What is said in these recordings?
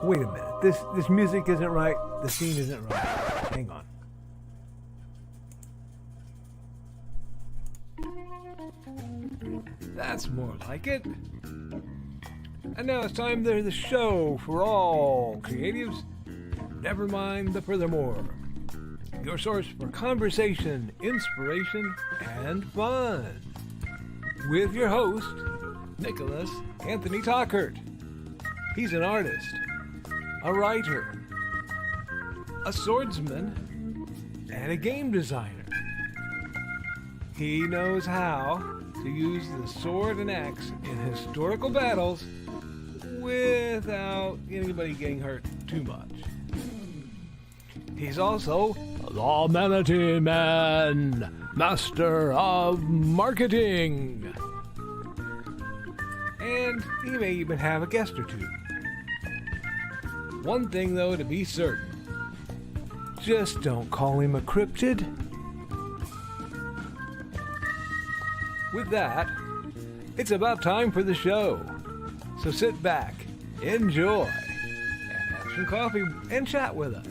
Wait a minute. This music isn't right. The scene isn't right. Hang on. That's more like it. And now it's time for the show for all creatives. Nevermind the Furthermore. Your source for conversation, inspiration, and fun. With your host, Nicholas Anthony Tockert. He's an artist, a writer, a swordsman, and a game designer. He knows how to use the sword and axe in historical battles without anybody getting hurt too much. He's also the Manatee Man, master of marketing. And he may even have a guest or two. One thing, though, to be certain. Just don't call him a cryptid. With that, it's about time for the show. So sit back, enjoy, and have some coffee and chat with us.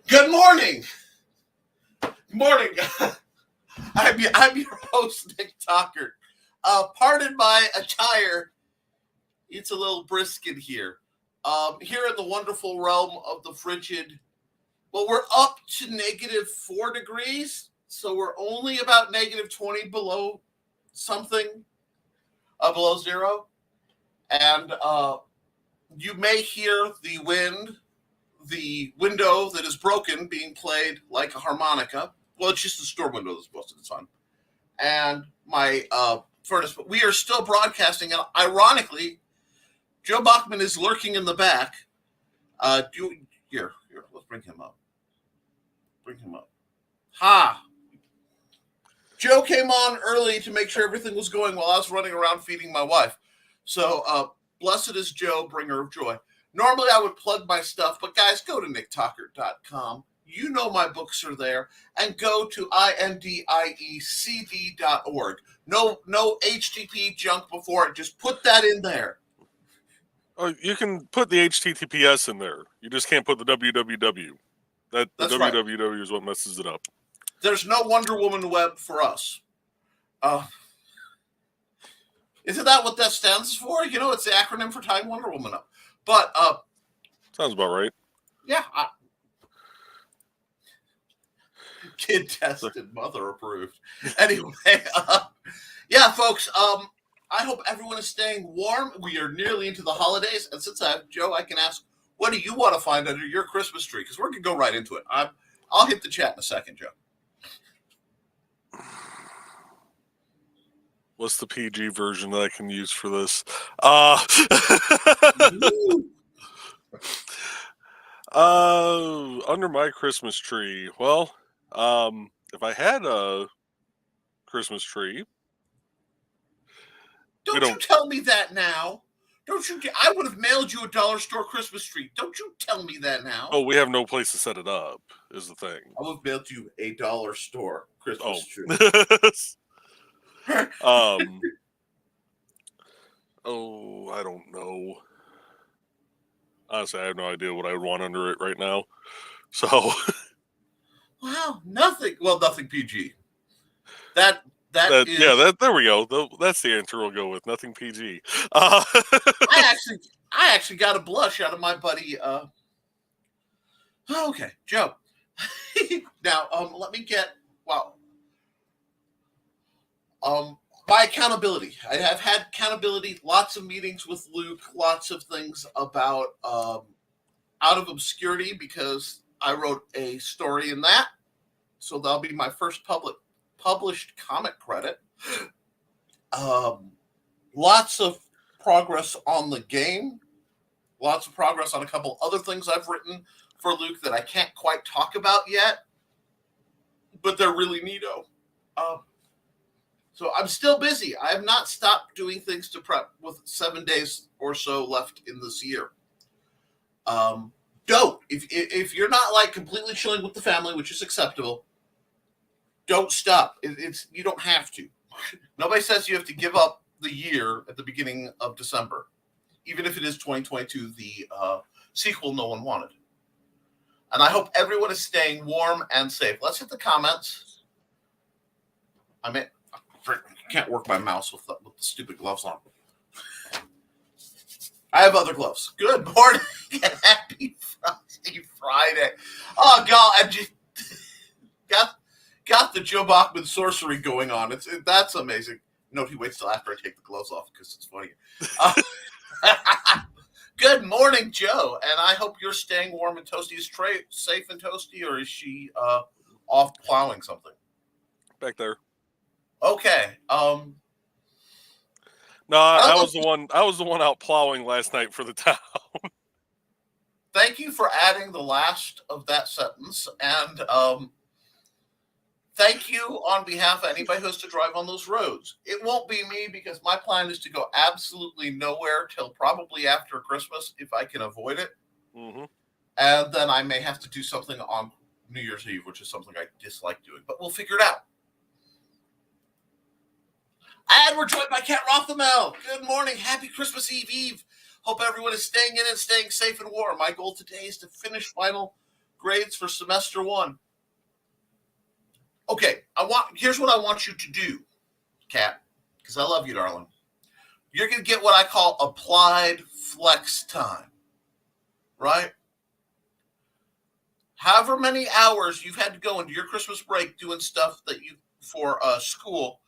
Good morning. Morning. I'm your host, Nick Tockert. Pardon my attire. It's a little brisk in here. Here in the wonderful realm of the frigid. Well, we're up to -4 degrees, so we're only about -20 below something, below zero. And you may hear the wind. The window that is broken being played like a harmonica. Well, it's just the store window that's most of the time. And my furnace. But we are still broadcasting, and ironically, Joe Bachman is lurking in the back. Here, let's bring him up. Ha! Joe came on early to make sure everything was going while I was running around feeding my wife. So, blessed is Joe, bringer of joy. Normally, I would plug my stuff, but guys, go to Tockert.pub. You know my books are there. And go to indiecd.org. No HTTP junk before it. Just put that in there. Oh, you can put the HTTPS in there. You just can't put the www. The www right. Is what messes it up. There's no Wonder Woman web for us. Isn't that what that stands for? You know, it's the acronym for tying Wonder Woman up. But sounds about right. Yeah. Kid tested, mother approved. Anyway, yeah, folks. I hope everyone is staying warm. We are nearly into the holidays, and since I have Joe, I can ask, what do you want to find under your Christmas tree? Because we're gonna go right into it. I'll hit the chat in a second, Joe. What's the PG version that I can use for this? Under my Christmas tree. Well, if I had a Christmas tree. Don't you tell me that now. Don't you? I would have mailed you a dollar store Christmas tree. Don't you tell me that now. Oh, we have no place to set it up, is the thing. I would have mailed you a dollar store Christmas tree. I don't know. Honestly, I have no idea what I would want under it right now. So, wow, nothing. Well, nothing PG. That is, yeah. There we go. That's the answer we'll go with. Nothing PG. I actually got a blush out of my buddy. Okay, Joe. Now, let me get. Wow. My accountability. I have had accountability, lots of meetings with Luke, lots of things about Out of Obscurity, because I wrote a story in that. So that'll be my first published comic credit. Lots of progress on the game. Lots of progress on a couple other things I've written for Luke that I can't quite talk about yet, but they're really neato. So I'm still busy. I have not stopped doing things to prep with 7 days or so left in this year. Don't. If you're not like completely chilling with the family, which is acceptable, don't stop. You don't have to. Nobody says you have to give up the year at the beginning of December, even if it is 2022, the sequel no one wanted. And I hope everyone is staying warm and safe. Let's hit the comments. I can't work my mouse with the stupid gloves on. I have other gloves. Good morning and happy Friday. Oh, God, I just got the Joe Bachman sorcery going on. That's amazing. Note he waits till after I take the gloves off because it's funny. Good morning, Joe, and I hope you're staying warm and toasty. Is Trey safe and toasty, or is she off plowing something? Back there. Okay. No, I was the one. I was the one out plowing last night for the town. Thank you for adding the last of that sentence, and thank you on behalf of anybody who has to drive on those roads. It won't be me because my plan is to go absolutely nowhere till probably after Christmas if I can avoid it. Mm-hmm. And then I may have to do something on New Year's Eve, which is something I dislike doing, but we'll figure it out. And we're joined by Kat Rothamel. Good morning. Happy Christmas Eve. Hope everyone is staying in and staying safe and warm. My goal today is to finish final grades for semester 1. Okay, here's what I want you to do, Kat, because I love you, darling. You're going to get what I call applied flex time, right? However many hours you've had to go into your Christmas break doing stuff that you for school,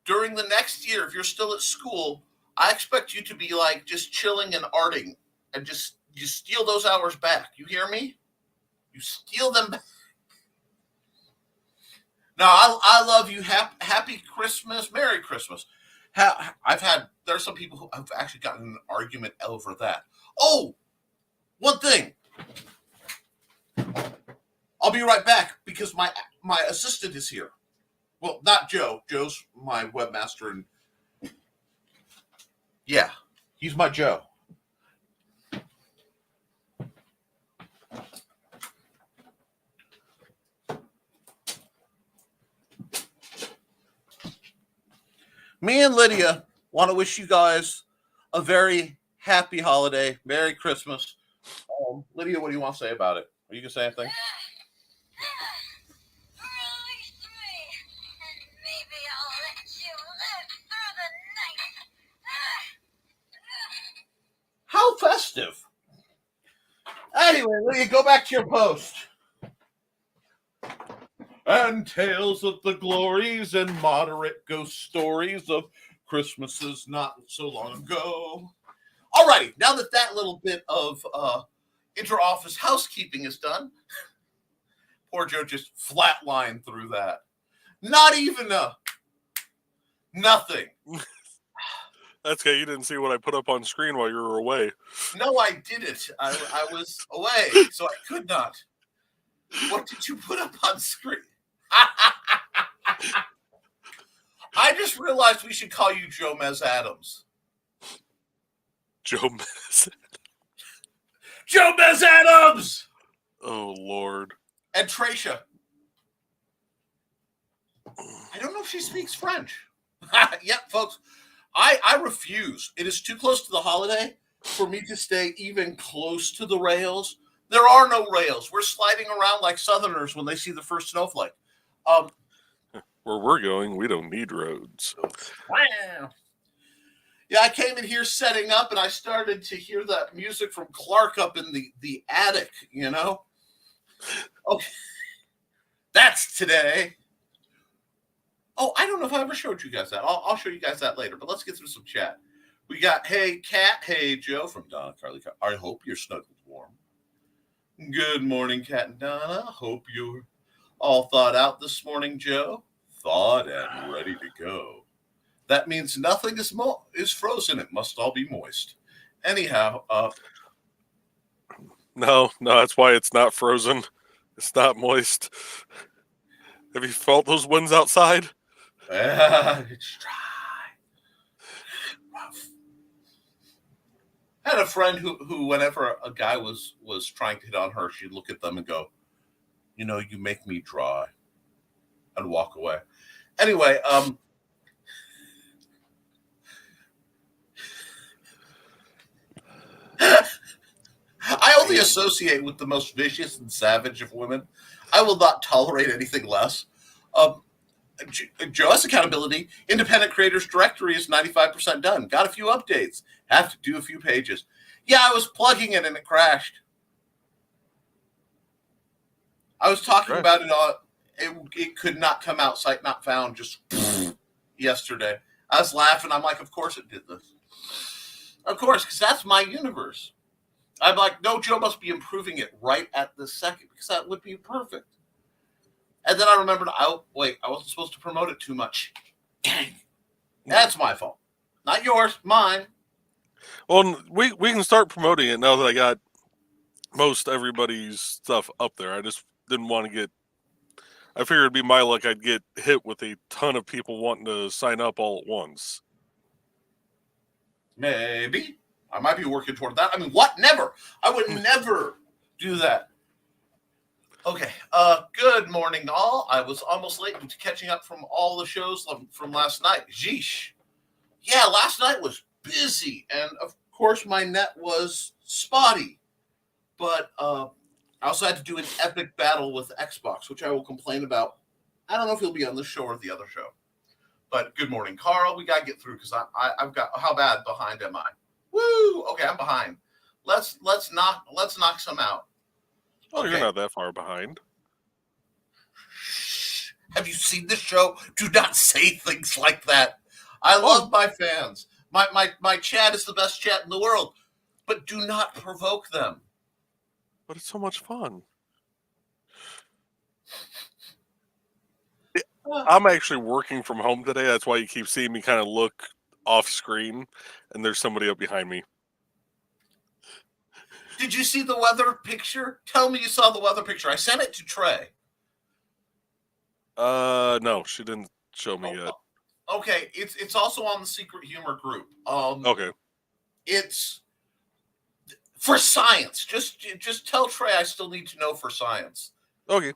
during the next year, if you're still at school, I expect you to be like just chilling and arting and just you steal those hours back. You hear me? You steal them back. Now, I love you. Happy Christmas. Merry Christmas. There's some people who have actually gotten in an argument over that. Oh, one thing. I'll be right back because my assistant is here. Well, not Joe. Joe's my webmaster. And yeah, he's my Joe. Me and Lydia want to wish you guys a very happy holiday. Merry Christmas. Lydia, what do you want to say about it? Are you going to say anything? Release me, and maybe I'll let you live through the night. How festive. Anyway, Lydia, go back to your post. And tales of the glories and moderate ghost stories of Christmases not so long ago. All righty, now that little bit of inter-office housekeeping is done, poor Joe just flatlined through that. Not even nothing. That's okay. You didn't see what I put up on screen while you were away. No, I didn't. I was away, so I could not. What did you put up on screen? I just realized we should call you Joe Mez Adams. Joe Mez. Joe Mez Adams! Oh, Lord. And Tracia. I don't know if she speaks French. Yep, folks. I refuse. It is too close to the holiday for me to stay even close to the rails. There are no rails. We're sliding around like Southerners when they see the first snowflake. Where we're going, we don't need roads. Wow. Yeah, I came in here setting up, and I started to hear that music from Clark up in the attic, you know? Okay. That's today. Oh, I don't know if I ever showed you guys that. I'll show you guys that later, but let's get through some chat. We got, hey, Kat, hey, Joe from Donna Carly. I hope you're snuggled warm. Good morning, Kat and Donna. Hope you're all thawed out this morning, Joe. Thawed and ready to go. That means nothing is frozen. It must all be moist. Anyhow, No, that's why it's not frozen. It's not moist. Have you felt those winds outside? It's dry. Rough. I had a friend who whenever a guy was trying to hit on her, she'd look at them and go, you know, you make me dry, and walk away. Anyway, I only associate with the most vicious and savage of women. I will not tolerate anything less. Joe's accountability. Independent Creators Directory is 95% done. Got a few updates. Have to do a few pages. Yeah, I was plugging it and it crashed. I was talking about it on. It could not come out. Site not found. Just yesterday. I was laughing. I'm like, of course it did this. Of course, because that's my universe. I'm like, no, Joe must be improving it right at this second because that would be perfect. And then I remembered, I wasn't supposed to promote it too much. Dang. That's my fault. Not yours, mine. Well, we can start promoting it now that I got most everybody's stuff up there. I just didn't want to I figured it'd be my luck I'd get hit with a ton of people wanting to sign up all at once. Maybe. I might be working toward that. I mean, what? Never. I would never do that. Okay. Good morning, all. I was almost late to catching up from all the shows from last night. Jeesh. Yeah, last night was busy. And, of course, my net was spotty. But I also had to do an epic battle with Xbox, which I will complain about. I don't know if he'll be on this show or the other show. But good morning, Carl. We got to get through because I've got, how bad behind am I? Woo! Okay, I'm behind. Let's knock some out. Oh, okay. You're not that far behind. Have you seen this show? Do not say things like that. I love my fans. My chat is the best chat in the world. But do not provoke them. But it's so much fun. I'm actually working from home today. That's why you keep seeing me kind of look off screen, and there's somebody up behind me. Did you see the weather picture? Tell me you saw the weather picture. I sent it to Trey. No, she didn't show me yet. Okay, it's also on the Secret Humor group. Okay. It's for science. Just tell Trey I still need to know for science. Okay.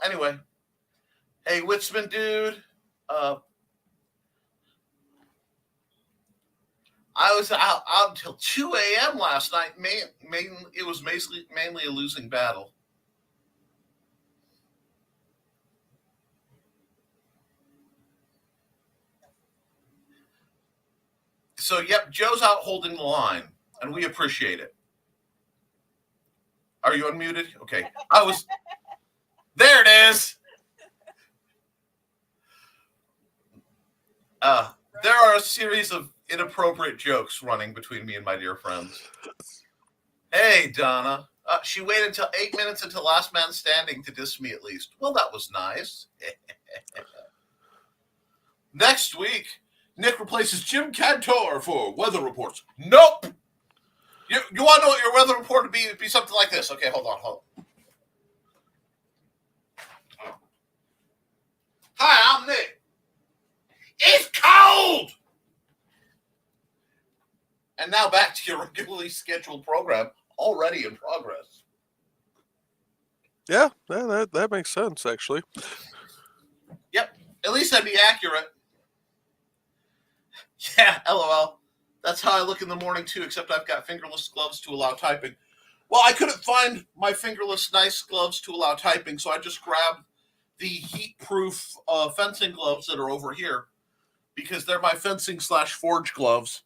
Anyway. Hey, Witzman dude. I was out until 2 a.m. last night. It was mainly a losing battle. So, yep, Joe's out holding the line, and we appreciate it. Are you unmuted? Okay. There it is. There are a series of inappropriate jokes running between me and my dear friends. Hey, Donna. She waited until 8 minutes until last man standing to diss me at least. Well, that was nice. Next week, Nick replaces Jim Cantor for weather reports. Nope. You want to know what your weather report would be? It'd be something like this. Okay, hold on. Hi, I'm Nick. It's cold! And now back to your regularly scheduled program, already in progress. Yeah, that makes sense, actually. Yep, at least I'd be accurate. Yeah, LOL. That's how I look in the morning, too, except I've got fingerless gloves to allow typing. Well, I couldn't find my fingerless nice gloves to allow typing, so I just grabbed the heat-proof fencing gloves that are over here, because they're my fencing/forge gloves.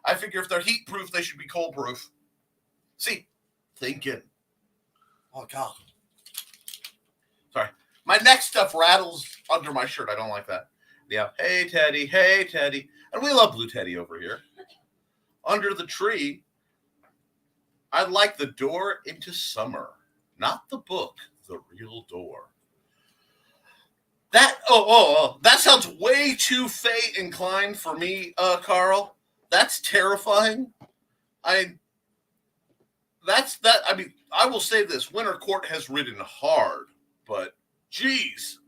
I figure if they're heat-proof, they should be cold-proof. See, thinking. Oh, God. Sorry. My neck stuff rattles under my shirt. I don't like that. Yeah. Hey, Teddy. Hey, Teddy. And we love Blue Teddy over here. Under the tree, I like the door into summer. Not the book, the real door. That that sounds way too fate inclined for me, Carl. That's terrifying. I mean, I will say this: Winter Court has ridden hard, but geez.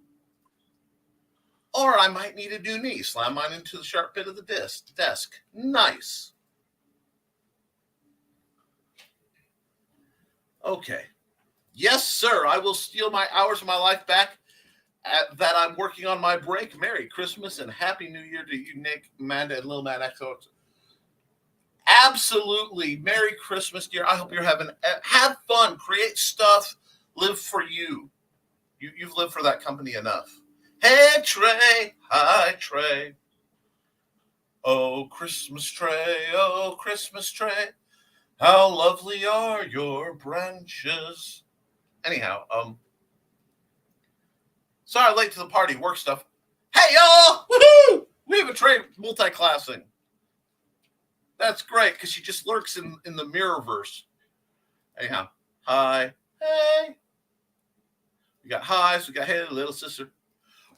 Or I might need a new knee. Slam mine into the sharp bit of the desk. Nice. Okay. Yes, sir. I will steal my hours of my life back that I'm working on my break. Merry Christmas and Happy New Year to you, Nick, Amanda, and Lil Man XO. Absolutely. Merry Christmas, dear. I hope you're have fun, create stuff, live for you. You've lived for that company enough. Hey, Trey. Hi, Trey. Oh, Christmas Trey. Oh, Christmas Trey. How lovely are your branches. Anyhow, sorry, late to the party, work stuff. Hey, y'all! Woohoo! We have a Trey multi-classing. That's great, because she just lurks in the mirrorverse. Anyhow, hi. Hey. We got hi, so we got hey, little sister.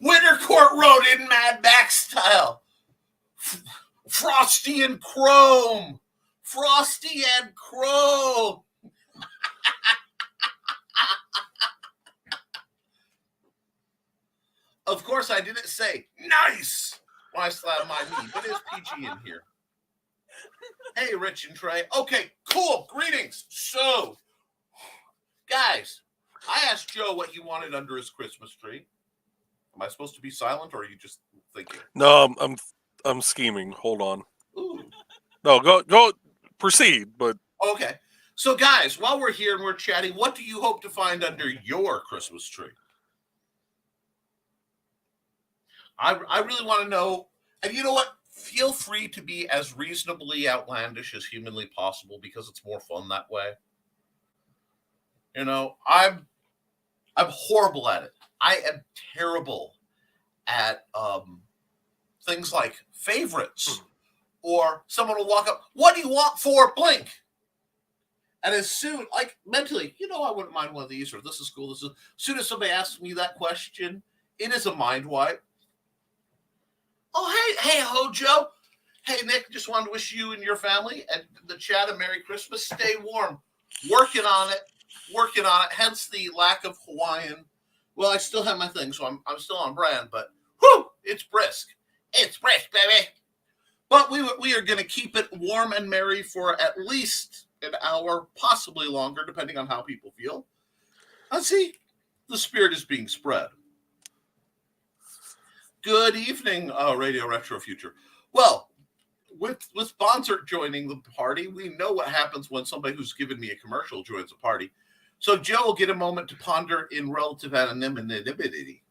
Winter Court Road in Mad Max style. Frosty and Chrome. Frosty and Chrome. Of course, I didn't say nice when I slapped my knee, but it's PG in here. Hey, Rich and Trey. Okay, cool. Greetings. So, guys, I asked Joe what he wanted under his Christmas tree. Am I supposed to be silent, or are you just thinking? No, I'm scheming. Hold on. Ooh. No, go. Proceed. But okay. So, guys, while we're here and we're chatting, what do you hope to find under your Christmas tree? I really want to know. And you know what? Feel free to be as reasonably outlandish as humanly possible, because it's more fun that way. You know, I'm horrible at it. I am terrible at things like favorites, or someone will walk up, what do you want for blink? And as soon, like mentally, I wouldn't mind one of these, or this is cool. As soon as somebody asks me that question, it is a mind wipe. Oh, hey, Hojo. Hey, Nick, just wanted to wish you and your family and the chat a Merry Christmas. Stay warm. Working on it. Hence the lack of Hawaiian. Well, I still have my thing, so I'm still on brand, but whew, it's brisk. It's brisk, baby. But we are going to keep it warm and merry for at least an hour, possibly longer, depending on how people feel. And see, the spirit is being spread. Good evening, Radio Retro Future. Well, with Sponsor joining the party, we know what happens when somebody who's given me a commercial joins a party. So Joe will get a moment to ponder in relative anonymity.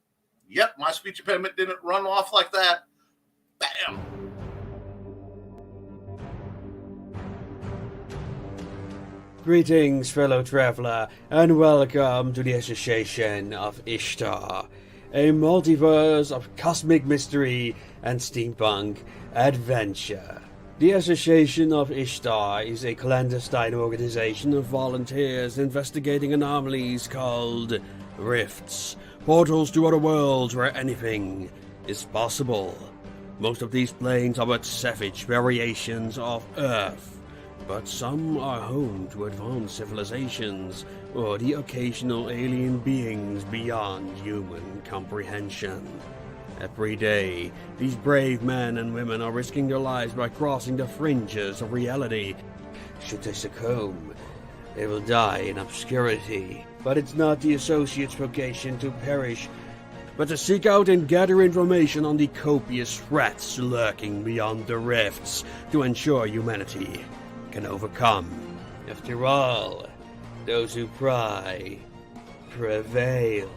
Yep, my speech impediment didn't run off like that. Bam! Greetings, fellow traveler, and welcome to the Association of Ishtar, a multiverse of cosmic mystery and steampunk adventure. The Association of Ishtar is a clandestine organization of volunteers investigating anomalies called rifts, portals to other worlds where anything is possible. Most of these planes are but savage variations of Earth, but some are home to advanced civilizations or the occasional alien beings beyond human comprehension. Every day, these brave men and women are risking their lives by crossing the fringes of reality. Should they succumb, they will die in obscurity. But it's not the Associate's vocation to perish, but to seek out and gather information on the copious threats lurking beyond the rifts to ensure humanity can overcome. After all, those who pry prevail.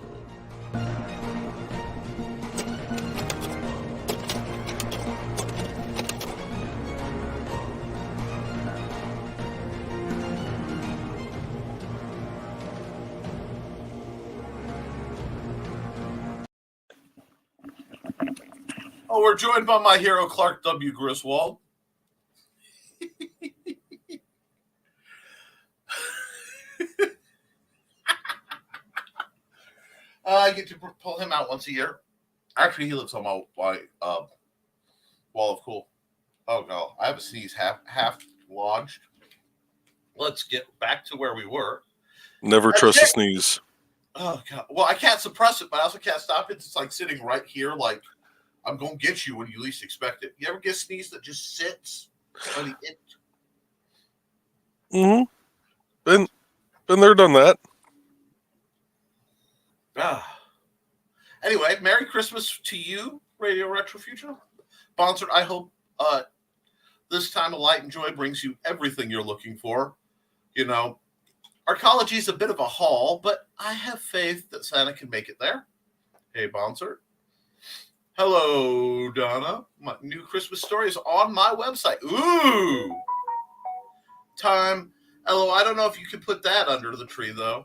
Oh, we're joined by my hero, Clark W. Griswold. I get to pull him out once a year. Actually, he lives on my wall of cool. Oh, no. I have a sneeze half lodged. Let's get back to where we were. Never trust a sneeze. Oh, God. Well, I can't suppress it, but I also can't stop it. It's like sitting right here, like I'm going to get you when you least expect it. You ever get a sneeze that just sits on the end? Mm-hmm. Been there, done that. Anyway, Merry Christmas to you, Radio Retro Future. Sponsored, I hope this time of light and joy brings you everything you're looking for. You know, arcology is a bit of a haul, but I have faith that Santa can make it there. Hey, Bonser. Hello, Donna. My new Christmas story is on my website. Ooh! Time. Hello, I don't know if you could put that under the tree, though.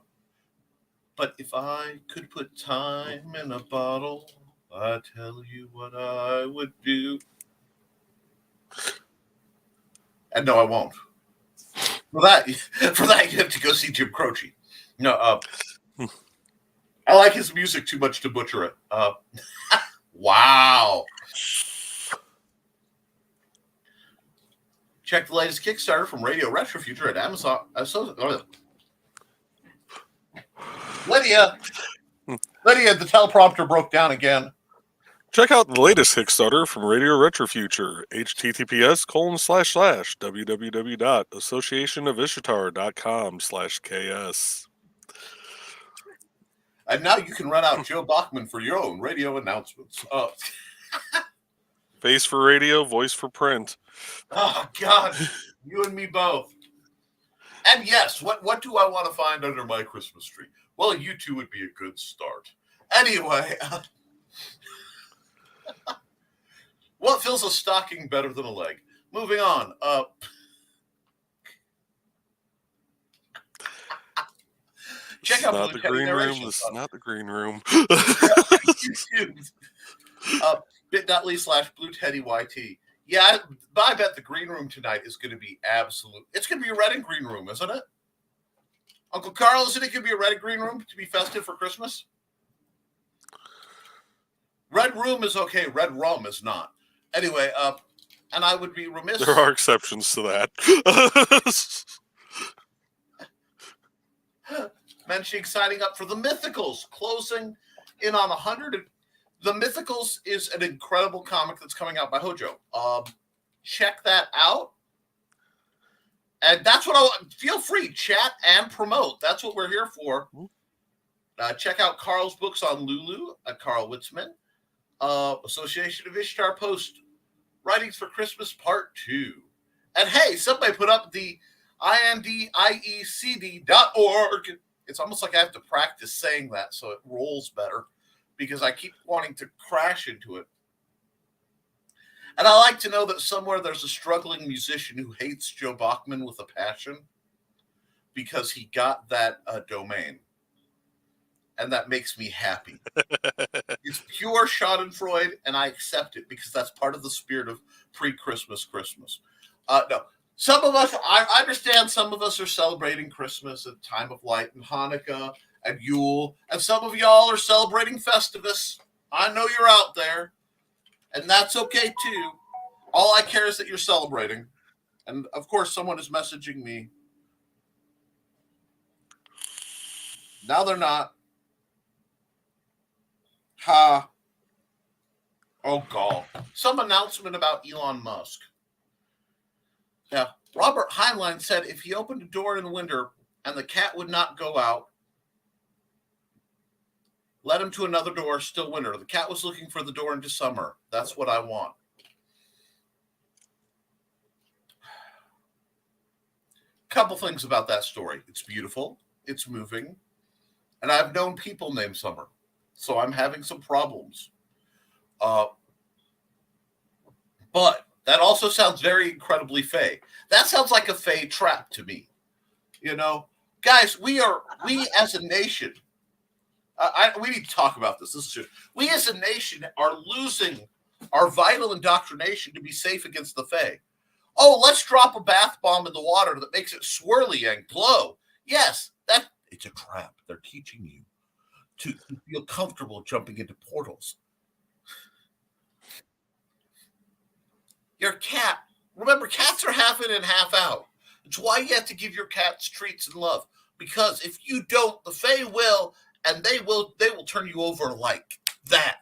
But if I could put time in a bottle, I'd tell you what I would do. And no, I won't. For that, you have to go see Jim Croce. No, I like his music too much to butcher it. Wow. Check the latest Kickstarter from Radio Retro Future at Amazon. Lydia, the teleprompter broke down again. Check out the latest Kickstarter from Radio Retro Future, https://www.associationofishtar.com/ks. And now you can run out Joe Bachman for your own radio announcements. Face for radio, voice for print. Oh, God. You and me both. And yes, what do I want to find under my Christmas tree? Well, you two would be a good start. Anyway, what fills a stocking better than a leg? Moving on. Check out not the green room. This is not the green room. bit.ly/BlueTeddyYT. Yeah, I bet the green room tonight is going to be absolute. It's going to be a red and green room, isn't it? Uncle Carl, isn't it going to be a red and green room to be festive for Christmas? Red room is okay. Red rum is not. Anyway, and I would be remiss. There are exceptions to that. Mentioning signing up for the Mythicals, closing in on 100. The Mythicals is an incredible comic that's coming out by Hojo. Check that out. And that's what I want. Feel free, chat and promote. That's what we're here for. Check out Carl's books on Lulu at Carl Witzman. Association of Ishtar Post, Writings for Christmas Part 2. And hey, somebody put up the INDIECD.org. It's almost like I have to practice saying that so it rolls better because I keep wanting to crash into it. And I like to know that somewhere there's a struggling musician who hates Joe Bachman with a passion because he got that domain. And that makes me happy. It's pure schadenfreude, and I accept it because that's part of the spirit of pre-Christmas Christmas. No, some of us, I understand some of us are celebrating Christmas at Time of Light and Hanukkah and Yule, and some of y'all are celebrating Festivus. I know you're out there, and that's okay too. All I care is that you're celebrating. And, of course, someone is messaging me. Now they're not. Ha. Oh, God. Some announcement about Elon Musk. Now, Robert Heinlein said if he opened a door in the winter and the cat would not go out, let him to another door, still winter. The cat was looking for the door into summer. That's what I want. Couple things about that story. It's beautiful. It's moving. And I've known people named Summer. So I'm having some problems. But that also sounds very incredibly fey. That sounds like a fey trap to me. You know, guys, we as a nation, we need to talk about this. We as a nation are losing our vital indoctrination to be safe against the Fae. Oh, let's drop a bath bomb in the water that makes it swirly and glow. Yes, it's a trap. They're teaching you to feel comfortable jumping into portals. Your cat, remember, cats are half in and half out. It's why you have to give your cats treats and love. Because if you don't, the Fae will, and they will turn you over like that.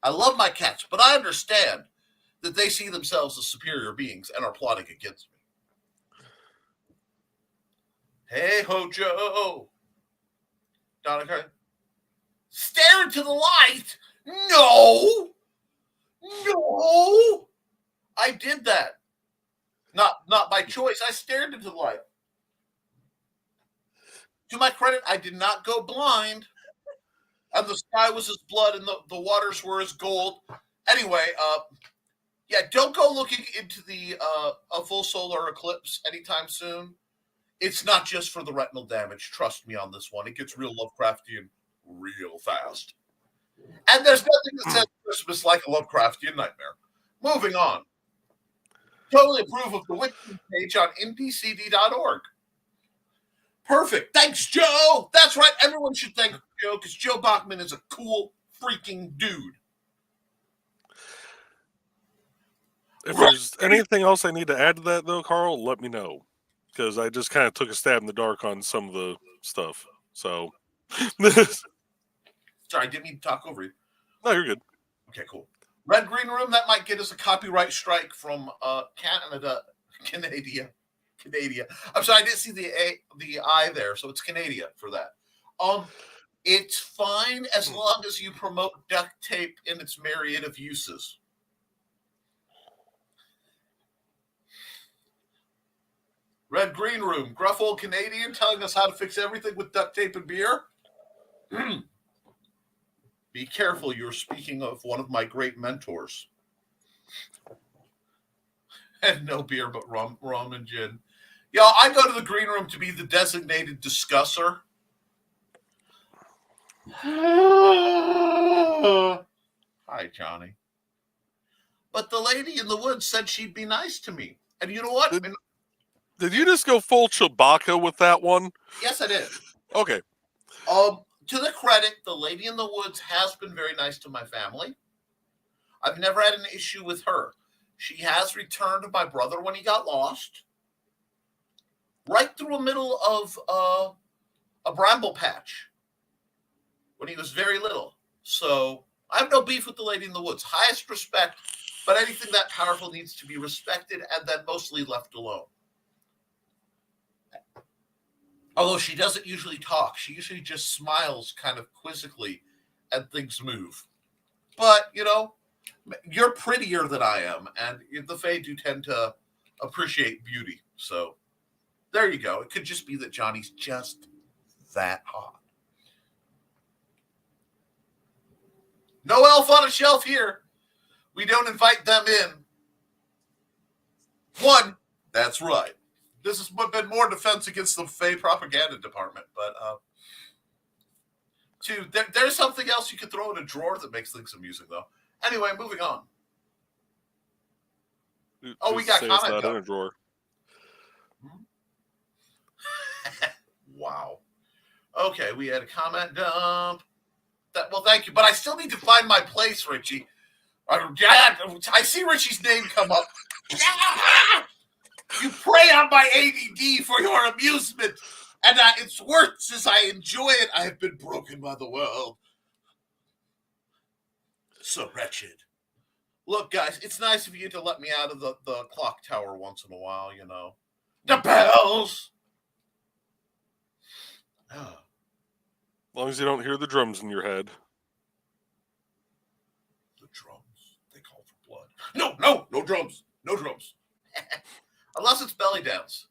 I love my cats, but I understand that they see themselves as superior beings and are plotting against me. Hey, Hojo. Donna Carter. Stare into the light. No. I did that. Not by choice. I stared into the light. To my credit, I did not go blind. And the sky was as blood and the waters were as gold. Anyway, don't go looking into a full solar eclipse anytime soon. It's not just for the retinal damage. Trust me on this one. It gets real Lovecraftian real fast. And there's nothing that says Christmas like a Lovecraftian nightmare. Moving on. Totally approve of the wiki page on ndcd.org. Perfect. Thanks, Joe. That's right. Everyone should thank Joe because Joe Bachman is a cool freaking dude. If there's anything else I need to add to that, though, Carl, let me know. Because I just kind of took a stab in the dark on some of the stuff. So. Sorry, I didn't mean to talk over you. No, you're good. Okay, cool. Red Green Room, that might get us a copyright strike from Canada. I'm sorry, I didn't see the I there, so it's Canada for that. It's fine as long as you promote duct tape in its myriad of uses. Red Green Room, gruff old Canadian telling us how to fix everything with duct tape and beer. Be careful, you're speaking of one of my great mentors. And no beer but rum and gin. Y'all, I go to the green room to be the designated discusser. Hi, Johnny. But the lady in the woods said she'd be nice to me. And you know what? Did you just go full Chewbacca with that one? Yes, I did. Okay. To the credit, the lady in the woods has been very nice to my family. I've never had an issue with her. She has returned my brother when he got lost. Right through the middle of a bramble patch when he was very little. So I have no beef with the lady in the woods. Highest respect, but anything that powerful needs to be respected and then mostly left alone. Although she doesn't usually talk. She usually just smiles kind of quizzically and things move. But, you know, you're prettier than I am, and the Fae do tend to appreciate beauty. So there you go. It could just be that Johnny's just that hot. No elf on a shelf here. We don't invite them in. One, that's right. This has been more defense against the Fae propaganda department. But two, there's something else you could throw in a drawer that makes things amusing, though. Anyway, moving on. We got comment in a drawer. Wow. Okay, we had a comment dump. Well, thank you, but I still need to find my place, Richie. I see Richie's name come up. You prey on my ADD for your amusement, and it's worse as I enjoy it. I have been broken by the world. So wretched. Look, guys, it's nice of you to let me out of the clock tower once in a while, you know. The bells! As long as you don't hear the drums in your head. The drums. They call for blood. No drums. No drums. Unless it's belly dance.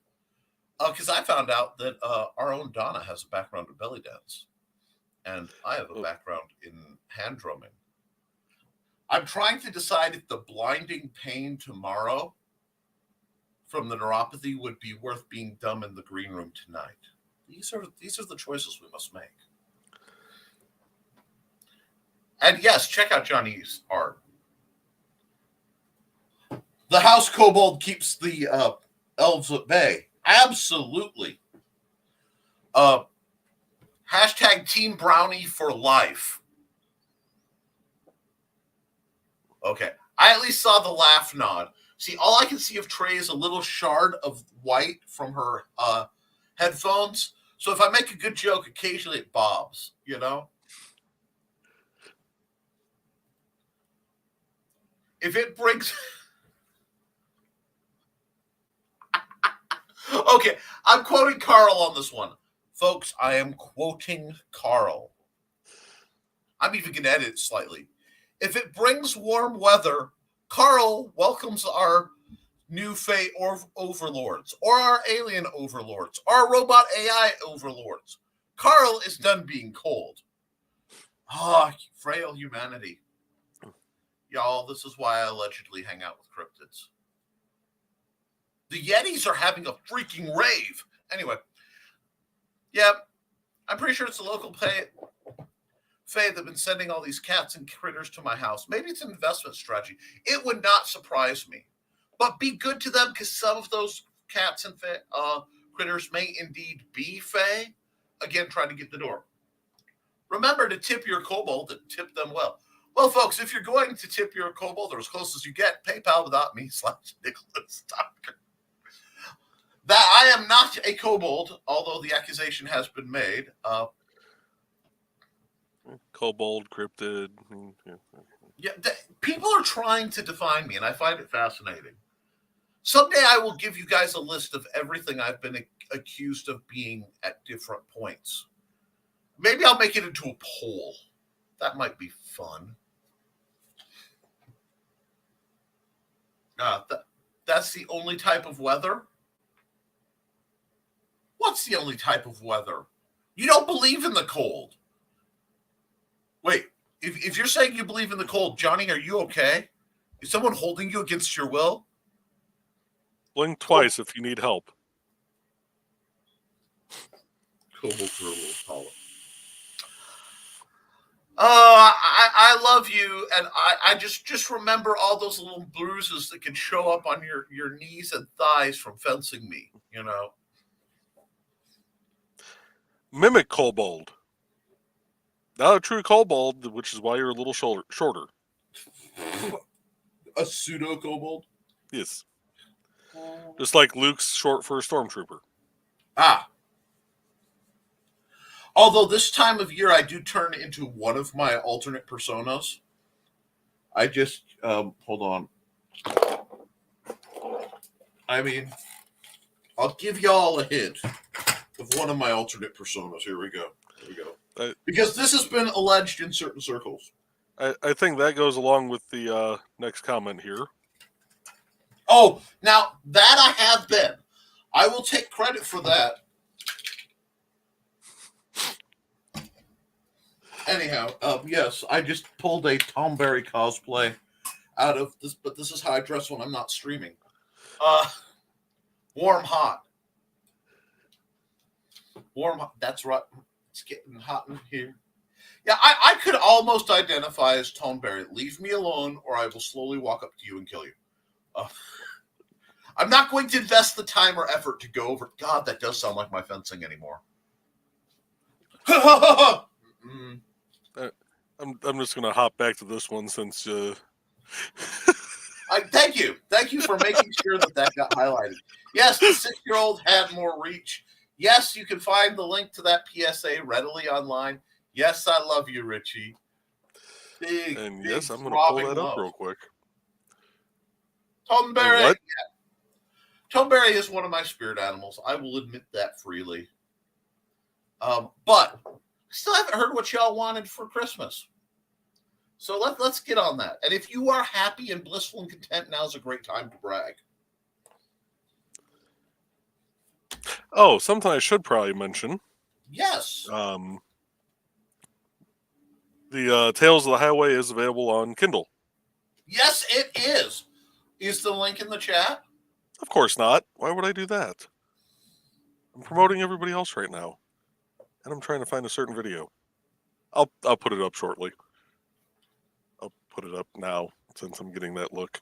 Because I found out that our own Donna has a background in belly dance. And I have a background in hand drumming. I'm trying to decide if the blinding pain tomorrow from the neuropathy would be worth being dumb in the green room tonight. These are the choices we must make. And yes, check out Johnny's art. The house kobold keeps the elves at bay. Absolutely. Hashtag Team Brownie for life. Okay. I at least saw the laugh nod. See, all I can see of Trey is a little shard of white from her headphones. So if I make a good joke, occasionally it bobs, you know? If it brings... Okay, I'm quoting Carl on this one. Folks, I am quoting Carl. I'm even going to edit it slightly. If it brings warm weather, Carl welcomes our new Fae overlords, or our alien overlords, or our robot AI overlords. Carl is done being cold. Frail humanity. Y'all, this is why I allegedly hang out with cryptids. The Yetis are having a freaking rave. Anyway, yeah, I'm pretty sure it's a local Fae that have been sending all these cats and critters to my house. Maybe it's an investment strategy. It would not surprise me. But be good to them, because some of those cats and critters may indeed be Fae. Again, trying to get the door. Remember to tip your kobold and tip them well. Well, folks, if you're going to tip your kobold, or as close as you get, PayPal without me /Nicholas Tockert. That I am not a kobold, although the accusation has been made. Kobold, cryptid. Yeah, people are trying to define me, and I find it fascinating. Someday I will give you guys a list of everything I've been accused of being at different points. Maybe I'll make it into a poll. That might be fun. That's the only type of weather? What's the only type of weather? You don't believe in the cold. Wait, if you're saying you believe in the cold, Johnny, are you okay? Is someone holding you against your will? Blink twice if you need help. I love you, and I just remember all those little bruises that can show up on your knees and thighs from fencing me, you know. Mimic kobold. Not a true kobold, which is why you're a little shorter. A pseudo kobold? Yes. Just like Luke's short for a stormtrooper. Ah. Although this time of year I do turn into one of my alternate personas. I just, hold on. I mean, I'll give y'all a hint of one of my alternate personas. Here we go. Because this has been alleged in certain circles. I think that goes along with the next comment here. Oh, now that I have been. I will take credit for that. Anyhow, yes, I just pulled a Tom Berry cosplay out of this, but this is how I dress when I'm not streaming. Warm, hot. Warm, hot. That's right. It's getting hot in here. Yeah, I could almost identify as Tom Berry. Leave me alone, or I will slowly walk up to you and kill you. I'm not going to invest the time or effort to go over. God, that does sound like my fencing anymore. I'm just going to hop back to this one since... Thank you. Thank you for making sure that got highlighted. Yes, the 6-year-old had more reach. Yes, you can find the link to that PSA readily online. Yes, I love you, Richie. Big, yes, I'm going to pull that up real quick. Tom Berry. Yeah. Tom Berry is one of my spirit animals. I will admit that freely. But I still haven't heard what y'all wanted for Christmas. So let's get on that. And if you are happy and blissful and content, now's a great time to brag. Oh, something I should probably mention. Yes. The Tales of the Highway is available on Kindle. Yes, it is. Is the link in the chat? Of course not. Why would I do that? I'm promoting everybody else right now. And I'm trying to find a certain video. I'll put it up shortly. I'll put it up now since I'm getting that look.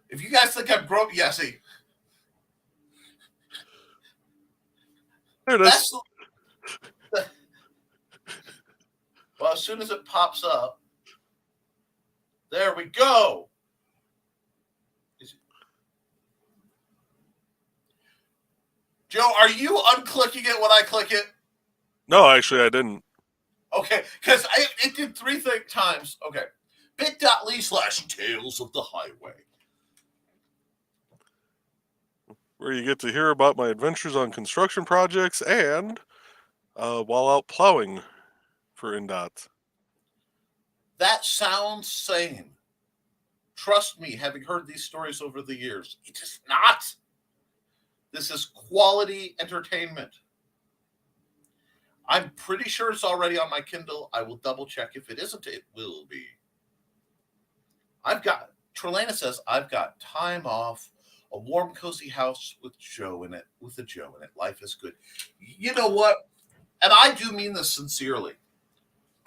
If you guys think I'm grown, yeah, see. There it is. Well, as soon as it pops up, there we go. Joe, are you unclicking it when I click it? No, actually, I didn't. Okay, because it did 3 times. Okay. bit.ly/Tales of the Highway. Where you get to hear about my adventures on construction projects and while out plowing for INDOT. That sounds sane. Trust me, having heard these stories over the years, it is not. This is quality entertainment. I'm pretty sure it's already on my Kindle. I will double check. If it isn't, it will be. Trelana says, I've got time off, a warm, cozy house with a Joe in it. Life is good. You know what? And I do mean this sincerely.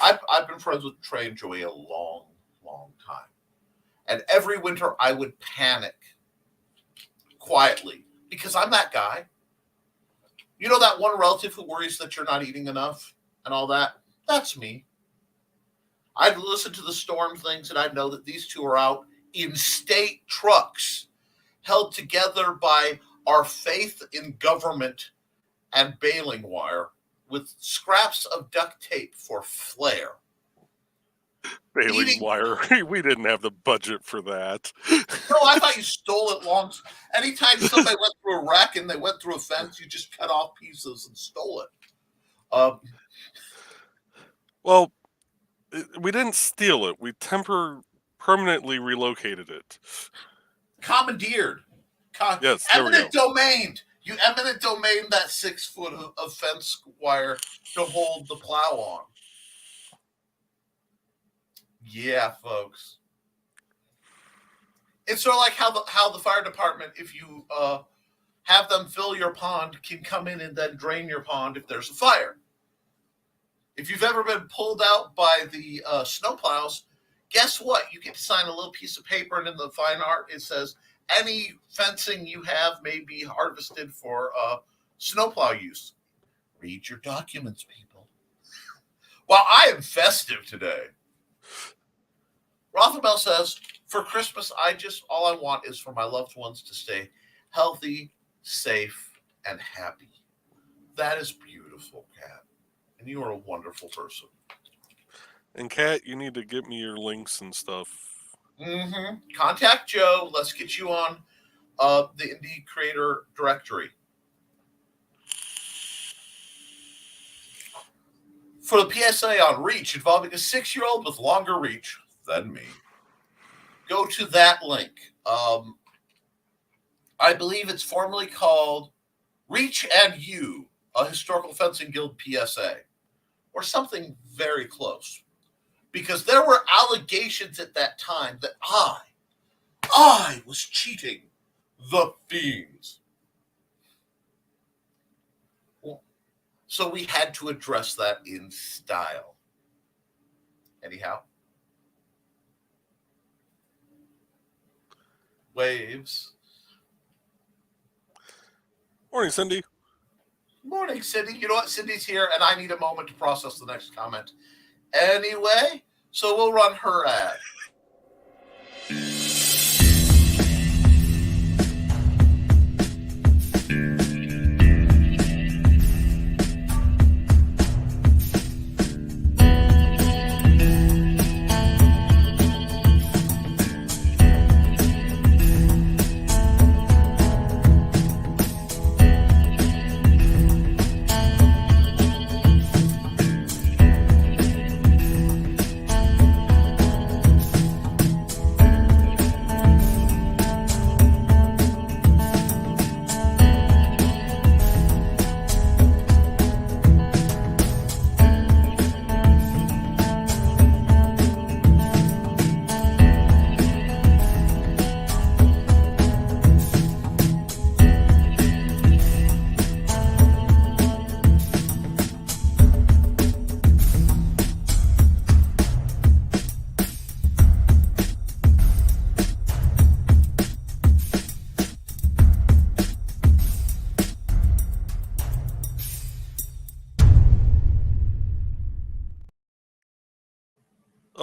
I've been friends with Trey and Joey a long, long time. And every winter I would panic quietly because I'm that guy. You know that one relative who worries that you're not eating enough and all that? That's me. I'd listen to the storm things and I'd know that these two are out in state trucks held together by our faith in government and baling wire with scraps of duct tape for flair. Baling wire. We didn't have the budget for that. No, I thought you stole it long. Anytime somebody went through a wreck and they went through a fence, you just cut off pieces and stole it. Well, we didn't steal it. We permanently relocated it. Commandeered. Yes, there we go. Eminent domain. You eminent domain that 6 foot of fence wire to hold the plow on. Yeah, folks. It's sort of like how the fire department, if you have them fill your pond, can come in and then drain your pond if there's a fire. If you've ever been pulled out by the snowplows, guess what? You get to sign a little piece of paper, and in the fine art it says, any fencing you have may be harvested for snowplow use. Read your documents, people. Well, I am festive today. Rothabel says, for Christmas, all I want is for my loved ones to stay healthy, safe, and happy. That is beautiful, Kat. And you are a wonderful person. And Kat, you need to get me your links and stuff. Mm-hmm. Contact Joe. Let's get you on the Indie Creator Directory. For the PSA on Reach involving a 6-year-old with longer reach than me, go to that link. I believe it's formerly called Reach and You, a Historical Fencing Guild PSA, or something very close. Because there were allegations at that time that I was cheating the fiends. So we had to address that in style. Anyhow. Waves. Morning, Cindy. Morning, Cindy. You know what? Cindy's here, and I need a moment to process the next comment. Anyway, so we'll run her ad.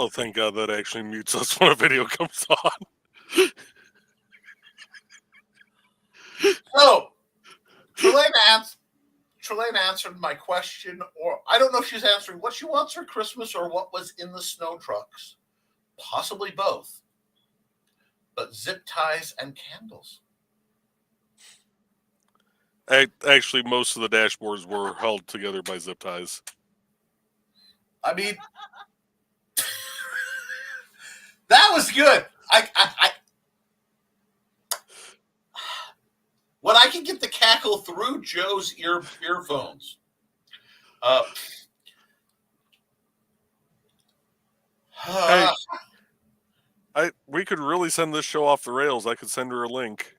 Oh, thank God that actually mutes us when a video comes on. So, Trelane answered my question, or I don't know if she's answering what she wants for Christmas or what was in the snow trucks. Possibly both. But zip ties and candles. Actually, most of the dashboards were held together by zip ties. I mean, that was good. When I can get the cackle through Joe's earphones. We could really send this show off the rails. I could send her a link.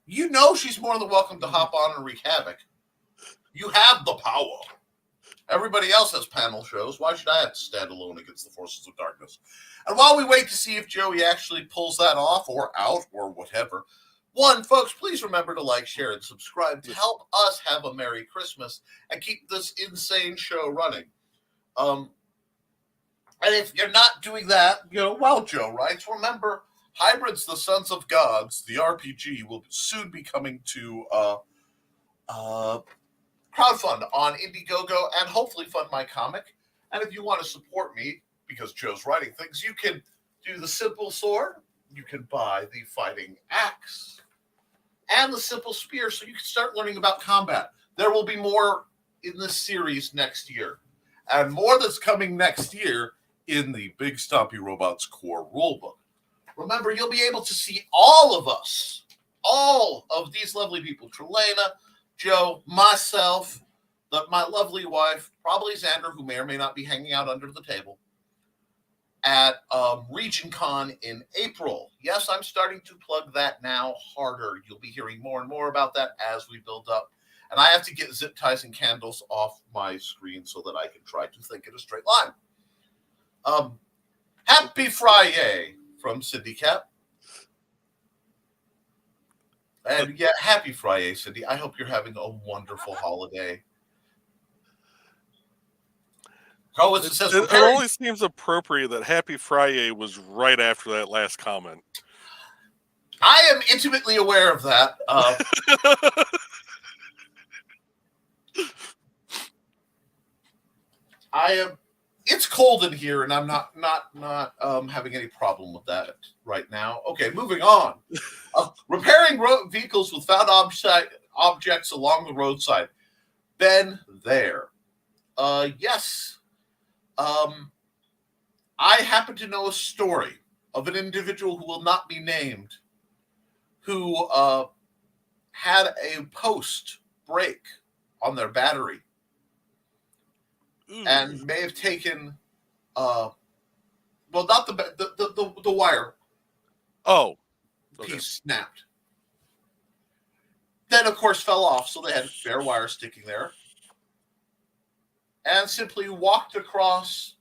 You know she's more than welcome to hop on and wreak havoc. You have the power. Everybody else has panel shows. Why should I have to stand alone against the forces of darkness? And while we wait to see if Joey actually pulls that off or out or whatever, one, folks, please remember to like, share, and subscribe to help us have a Merry Christmas and keep this insane show running. And if you're not doing that, well, Joe writes, remember, Hybrids, the Sons of Gods, the RPG, will soon be coming to crowdfund on Indiegogo and hopefully fund my comic. And if you want to support me, because Joe's writing things, you can do the simple sword, you can buy the fighting axe, and the simple spear so you can start learning about combat. There will be more in this series next year, and more that's coming next year in the Big Stompy Robots core rulebook. Remember, you'll be able to see all of us, all of these lovely people, Trelana, Joe, myself, my lovely wife, probably Xander, who may or may not be hanging out under the table, at Region Con in April. Yes, I'm starting to plug that now harder. You'll be hearing more and more about that as we build up. And I have to get zip ties and candles off my screen so that I can try to think in a straight line. Happy Friday from Cindy Cap. And yeah, happy Friday, Cindy. I hope you're having a wonderful holiday. It only seems appropriate that Happy Friday was right after that last comment. I am intimately aware of that. It's cold in here, and I'm not having any problem with that right now. Okay, moving on. Repairing vehicles with found objects along the roadside. Been there. Yes. I happen to know a story of an individual who will not be named who had a post break on their battery and may have taken not the wire. Oh. Okay. Piece snapped. Then, of course, fell off, so they had bare wire sticking there. And simply walked across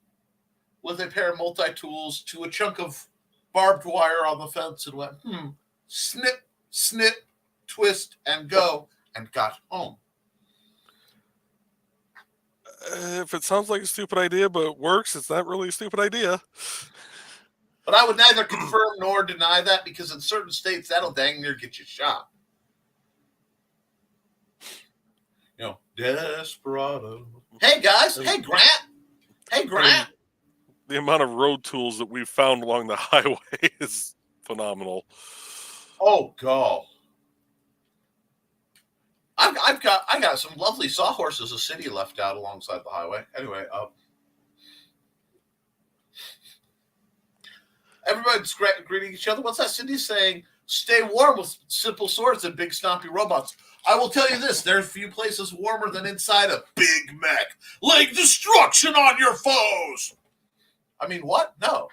with a pair of multi-tools to a chunk of barbed wire on the fence and went, snip, snip, twist, and go, and got home. If it sounds like a stupid idea, but it works, it's not really a stupid idea. But I would neither confirm nor deny that, because in certain states, that'll dang near get you shot. Desperado. Hey, guys. Hey, Grant. Hey, Grant. The amount of road tools that we've found along the highway is phenomenal. Oh, God. I got some lovely sawhorses a city left out alongside the highway. Anyway, everybody's greeting each other. What's that? Cindy's saying, stay warm with simple swords and big stompy robots. I will tell you this, there are few places warmer than inside a Big Mac. Laying destruction on your foes. I mean, what? No.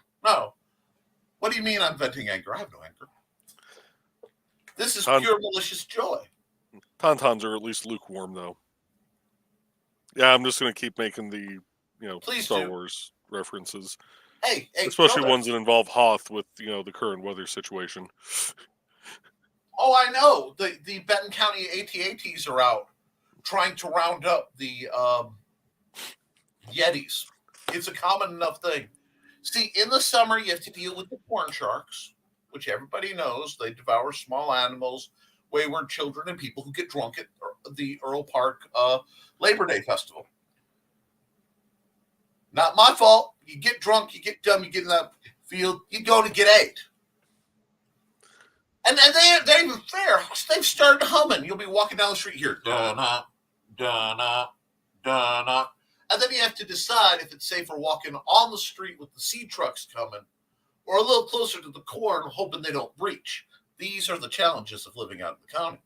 What do you mean I'm venting anger? I have no anger. This is pure malicious joy. Tauntauns are at least lukewarm, though. Yeah, I'm just going to keep making the, Star Wars references. Hey, especially ones that involve Hoth with, the current weather situation. Oh, I know. The Benton County AT-ATs are out trying to round up the Yetis It's a common enough thing. See, in the summer, you have to deal with the corn sharks, which everybody knows. They devour small animals, wayward children, and people who get drunk at the Earl Park Labor Day Festival. Not my fault. You get drunk, you get dumb, you get in that field, you go to get ate. And they're even fair. They've started humming. You'll be walking down the street here. Da-na, da-na, da-na. And then you have to decide if it's safer walking on the street with the seed trucks coming or a little closer to the corn, hoping they don't breach. These are the challenges of living out in the county.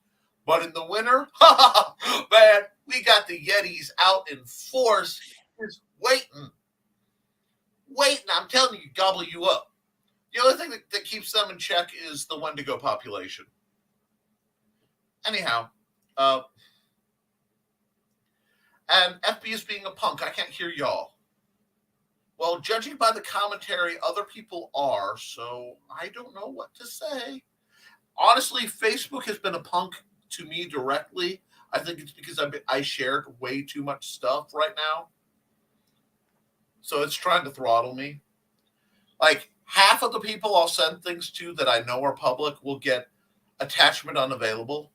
But in the winter, man, we got the Yetis out in force, just waiting. I'm telling you, gobble you up. The only thing that keeps them in check is the Wendigo population. Anyhow, and FB is being a punk. I can't hear y'all. Well, judging by the commentary, other people are, so I don't know what to say. Honestly, Facebook has been a punk to me directly. I think it's because I shared way too much stuff right now. So it's trying to throttle me. Like, half of the people I'll send things to that I know are public will get attachment unavailable.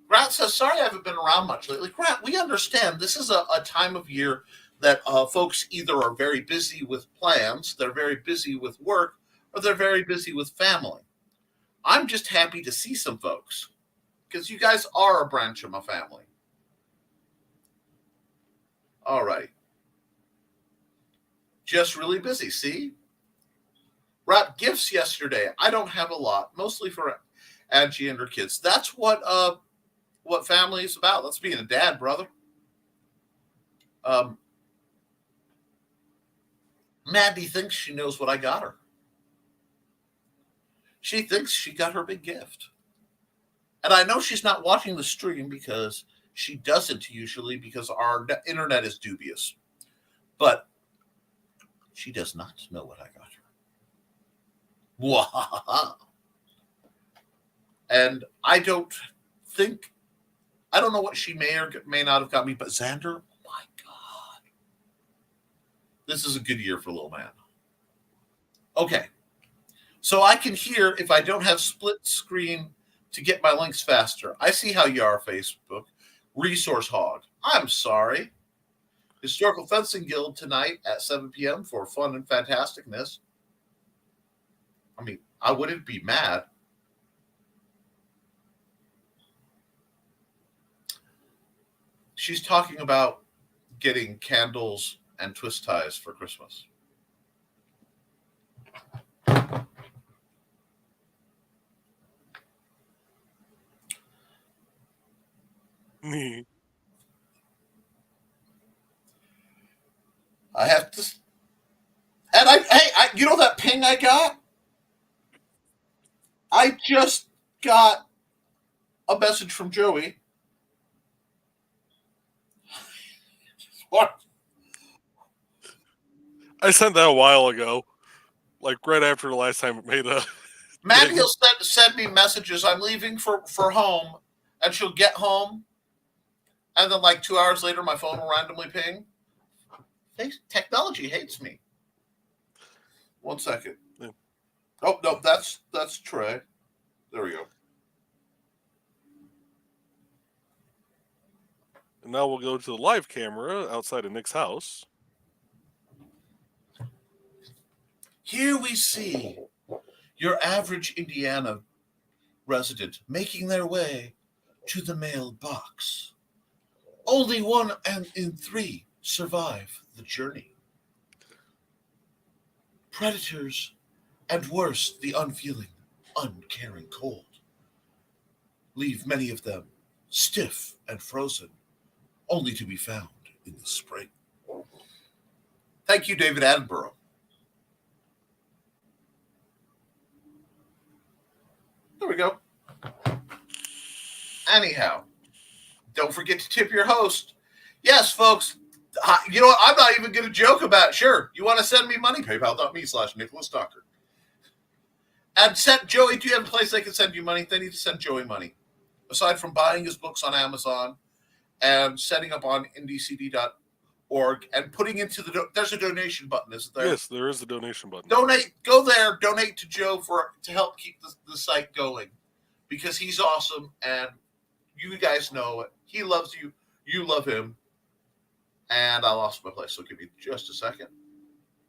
Grant says, sorry I haven't been around much lately. Grant, we understand this is a time of year that folks either are very busy with plans, they're very busy with work, or they're very busy with family. I'm just happy to see some folks because you guys are a branch of my family. All right. Just really busy, see? Wrapped gifts yesterday. I don't have a lot, mostly for Angie and her kids. That's what family is about. That's being a dad, brother. Mandy thinks she knows what I got her. She thinks she got her big gift. And I know she's not watching the stream because she doesn't usually because our internet is dubious. But she does not know what I got her. And I don't know what she may or may not have got me, but Xander, oh my God. This is a good year for little man. Okay. So I can hear if I don't have split screen to get my links faster. I see how you are, Facebook. Resource hog. I'm sorry. Historical Fencing Guild tonight at 7 p.m. for fun and fantasticness. I mean, I wouldn't be mad. She's talking about getting candles and twist ties for Christmas. I have to, and I, you know that ping I got? I just got a message from Joey. What? I sent that a while ago, like right after the last time it made a. Maddie will send me messages. I'm leaving for home, and she'll get home, and then like 2 hours later, my phone will randomly ping. Technology hates me. 1 second. Yeah. Oh no, that's Trey. There we go. And now we'll go to the live camera outside of Nick's house. Here we see your average Indiana resident making their way to the mailbox. Only 1 in 3 survive the journey. Predators, and worse, the unfeeling, uncaring cold, leave many of them stiff and frozen, only to be found in the spring. Thank you, David Attenborough. There we go. Anyhow, don't forget to tip your host. Yes, folks. You know what? I'm not even going to joke about it. Sure. You want to send me money? PayPal.me/Nicholas Tockert. And send Joey, do you have a place they can send you money? They need to send Joey money. Aside from buying his books on Amazon and setting up on and putting into there's a donation button, isn't there? Yes, there is a donation button. Go there, donate to Joe to help keep the site going, because he's awesome and you guys know it. He loves you, you love him, and I lost my place, so give me just a second.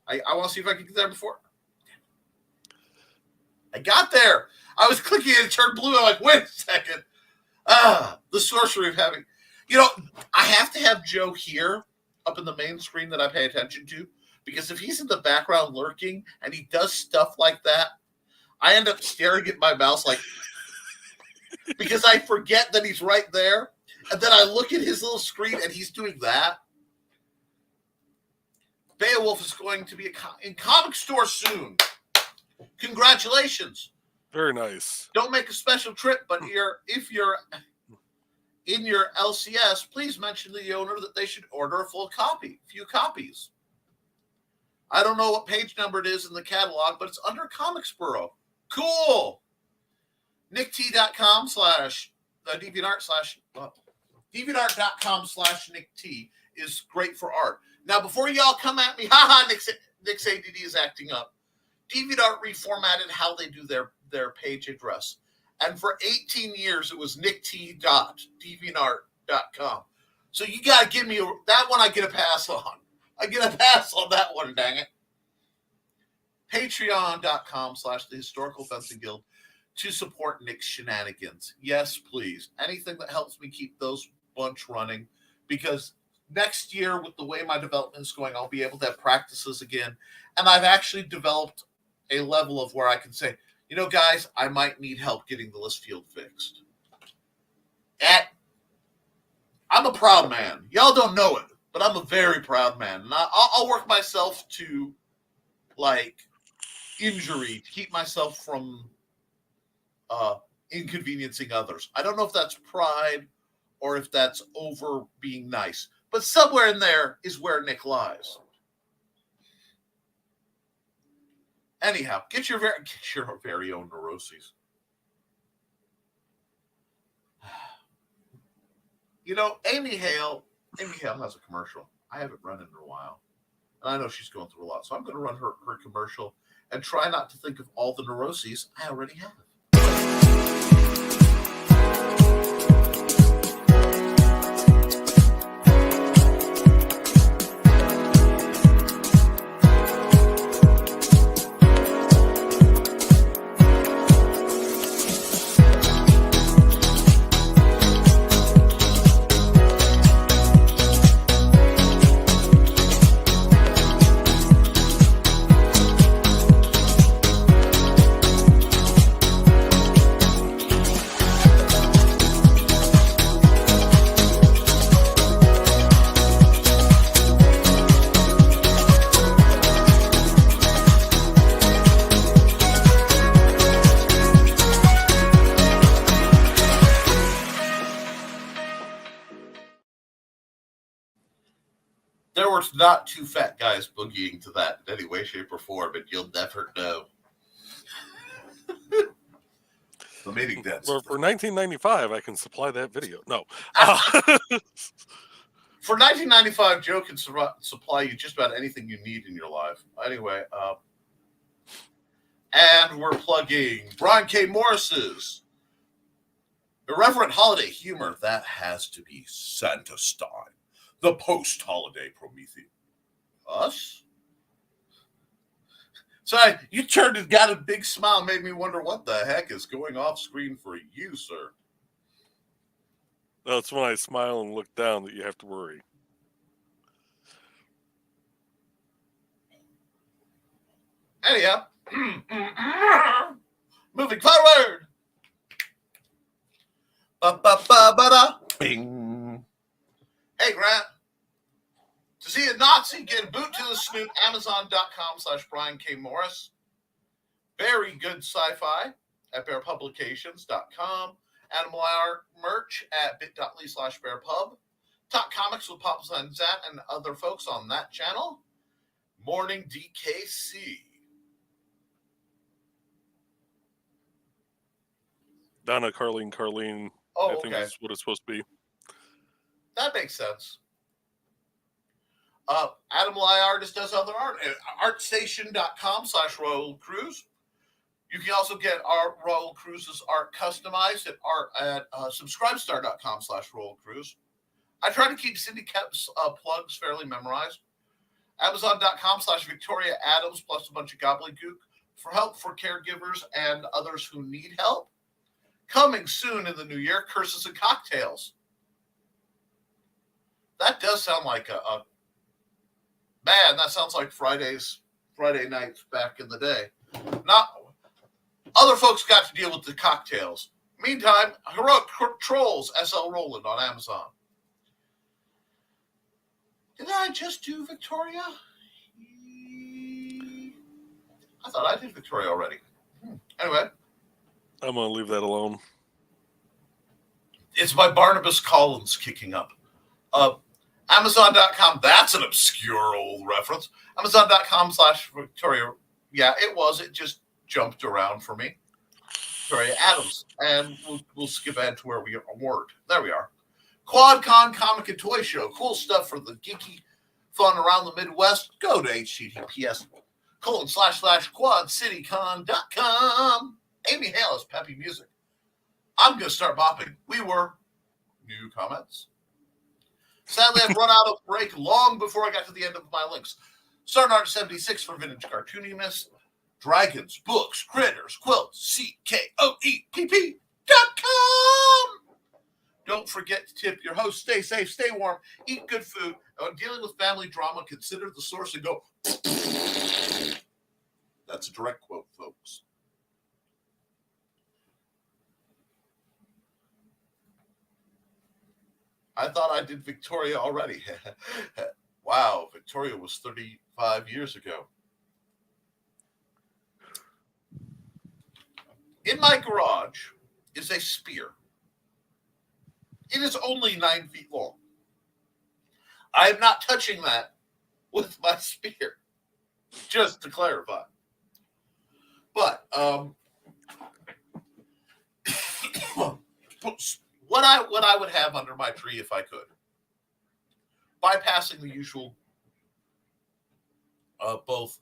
I want to see if I can get there before. I got there. I was clicking and it turned blue. I'm like, wait a second. The sorcery of having, I have to have Joe here up in the main screen that I pay attention to, because if he's in the background lurking and he does stuff like that, I end up staring at my mouse like, because I forget that he's right there. And then I look at his little screen and he's doing that. Beowulf is going to be in comic store soon. Congratulations. Very nice. Don't make a special trip, but if you're in your LCS, please mention to the owner that they should order a few copies. I don't know what page number it is in the catalog, but it's under Comics Borough. Cool. NickT.com DeviantArt.com/NickT is great for art. Now, before y'all come at me, Nick's ADD is acting up. DeviantArt reformatted how they do their page address. And for 18 years, it was nickT.deviantart.com. So you got to give me that one I get a pass on. I get a pass on that one, dang it. Patreon.com/The Historical Fencing Guild to support Nick's shenanigans. Yes, please. Anything that helps me keep those bunch running, because next year, with the way my development is going, I'll be able to have practices again. And I've actually developed a level of where I can say, guys, I might need help getting the list field fixed. I'm a proud man. Y'all don't know it, but I'm a very proud man. And I'll work myself to, injury to keep myself from inconveniencing others. I don't know if that's pride or if that's over being nice. But somewhere in there is where Nick lies. Anyhow, get your very own neuroses. Amy Hale has a commercial. I haven't run it in a while. And I know she's going through a lot. So I'm going to run her commercial and try not to think of all the neuroses I already have. There were not two fat guys boogieing to that in any way, shape, or form, and you'll never know. The meeting dance. Well, for 1995, I can supply that video. No. For 1995, Joe can supply you just about anything you need in your life. Anyway, and we're plugging Brian K. Morris's irreverent holiday humor. That has to be Santa Stein. The post-holiday Prometheus. Us? So you turned and got a big smile, made me wonder what the heck is going off screen for you, sir. That's when I smile and look down that you have to worry. Anyhow, moving forward. Ba-ba-ba-ba-da. Bing. Hey, Grant. To see a Nazi get a boot to the snoot, Amazon.com/Brian K. Morris. Very good sci-fi at bearpublications.com. Animal Hour merch at bit.ly/bearpub. Talk comics with Pops and Zat and other folks on that channel. Morning DKC. Donna Carlene. Oh, I think okay. is what it's supposed to be. That makes sense. Adam Lai Artist does other art at artstation.com/Royal Cruise. You can also get our Royal Cruises art customized at subscribestar.com/Royal Cruise. I try to keep Cindy Koepp's plugs fairly memorized. Amazon.com/Victoria Adams plus a bunch of gobbledygook for help for caregivers and others who need help. Coming soon in the new year, Curses and Cocktails. That does sound like man, that sounds like Friday nights back in the day. Not other folks got to deal with the cocktails. Meantime, Heroic Trolls, S.L. Rowland on Amazon. Did I just do Victoria? I thought I did Victoria already. Anyway. I'm going to leave that alone. It's by Barnabas Collins kicking up. Amazon.com, that's an obscure old reference. Amazon.com/Victoria. Yeah, it was. It just jumped around for me. Victoria Adams. And we'll skip ahead to where we are. Word. There we are. QuadCon Comic and Toy Show. Cool stuff for the geeky fun around the Midwest. Go to https://quadcitycon.com. Amy Hale has peppy music. I'm going to start bopping. We were new comments. Sadly, I've run out of break long before I got to the end of my links. Start Art 76 for vintage cartooniness. Dragons, books, critters, quilts, CKOEPP.com. Don't forget to tip your host. Stay safe, stay warm, eat good food. And when dealing with family drama, consider the source and go. That's a direct quote, folks. I thought I did Victoria already. Wow, Victoria was 35 years ago. In my garage is a spear. It is only 9 feet long. I am not touching that with my spear, just to clarify. But what I would have under my tree if I could, bypassing the usual both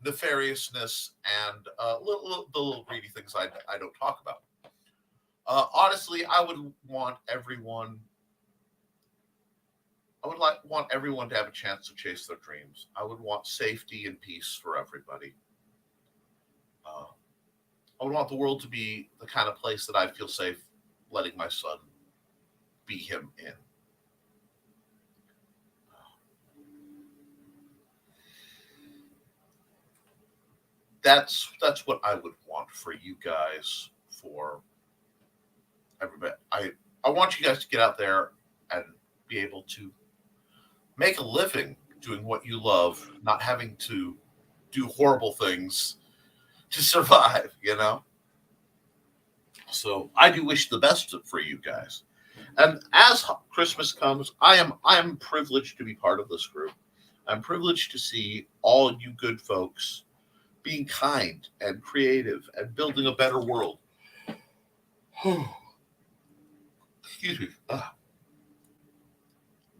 nefariousness and the little greedy things I don't talk about. Honestly, I would want everyone. I would want everyone to have a chance to chase their dreams. I would want safety and peace for everybody. I would want the world to be the kind of place that I feel safe letting my son be him in. That's what I would want for you guys, for everybody. I want you guys to get out there and be able to make a living doing what you love, not having to do horrible things to survive, you know? So I do wish the best for you guys. And as Christmas comes, I am privileged to be part of this group. I'm privileged to see all you good folks being kind and creative and building a better world. Excuse me.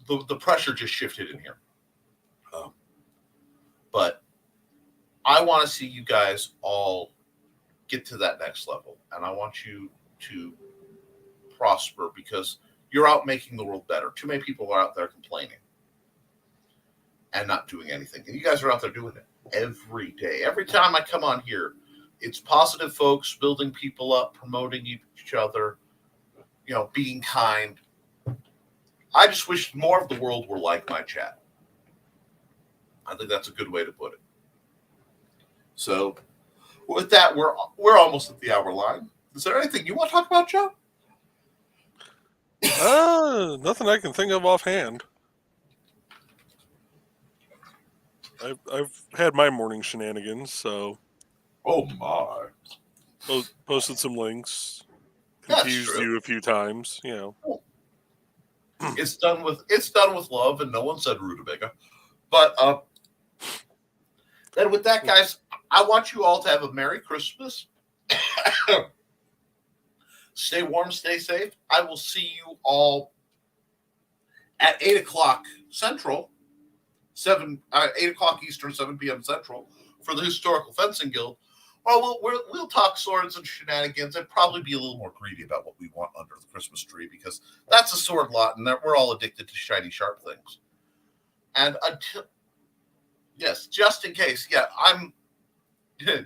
The pressure just shifted in here. But I want to see you guys all get to that next level. And I want you to prosper because you're out making the world better. Too many people are out there complaining and not doing anything. And you guys are out there doing it every day. Every time I come on here, it's positive folks, building people up, promoting each other, being kind. I just wish more of the world were like my chat. I think that's a good way to put it. So with that, we're almost at the hour line. Is there anything you want to talk about, Joe? Nothing I can think of offhand. I've had my morning shenanigans, so. Oh my! Posted some links, confused you a few times, Cool. It's done with love, and no one said rutabaga. But then with that, guys, I want you all to have a Merry Christmas. Stay warm, stay safe. I will see you all at 8 o'clock Central 8 o'clock Eastern, 7 p.m. Central for the Historical Fencing Guild. Well, we'll talk swords and shenanigans and probably be a little more greedy about what we want under the Christmas tree, because that's a sword lot and we're all addicted to shiny, sharp things. And yes, just in case. Yeah, I'm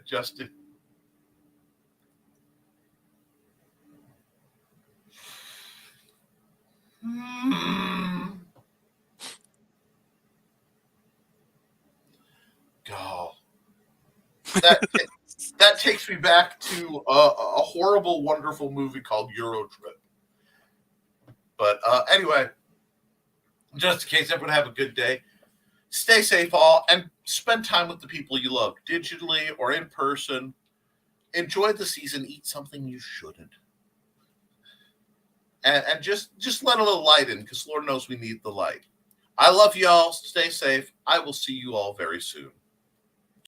Justin. God. That takes me back to a horrible, wonderful movie called Euro Trip. But anyway, just in case, everyone have a good day. Stay safe, all, and spend time with the people you love, digitally or in person. Enjoy the season. Eat something you shouldn't. And just let a little light in, because Lord knows we need the light. I love you all. Stay safe. I will see you all very soon.